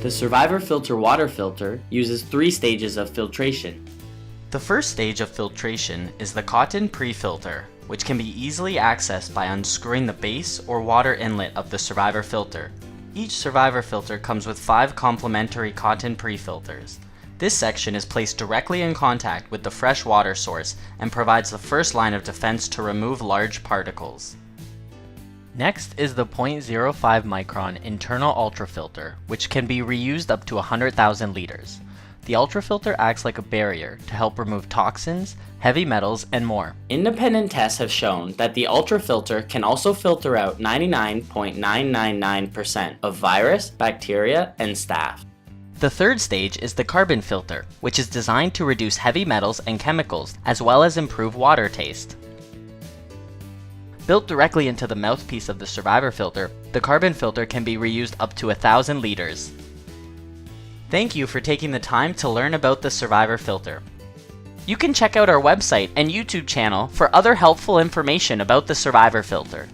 The Survivor Filter water filter uses 3 stages of filtration. The first stage of filtration is the cotton pre-filter, which can be easily accessed by unscrewing the base or water inlet of the Survivor filter. Each Survivor filter comes with 5 complementary cotton pre-filters. This section is placed directly in contact with the fresh water source and provides the first line of defense to remove large particles. Next is the 0.05 micron internal ultrafilter, which can be reused up to 100,000 liters. The ultrafilter acts like a barrier to help remove toxins, heavy metals, and more. Independent tests have shown that the ultrafilter can also filter out 99.999% of virus, bacteria, and staph. The third stage is the carbon filter, which is designed to reduce heavy metals and chemicals, as well as improve water taste. Built directly into the mouthpiece of the Survivor filter, the carbon filter can be reused up to 1,000 liters. Thank you for taking the time to learn about the Survivor filter. You can check out our website and YouTube channel for other helpful information about the Survivor filter.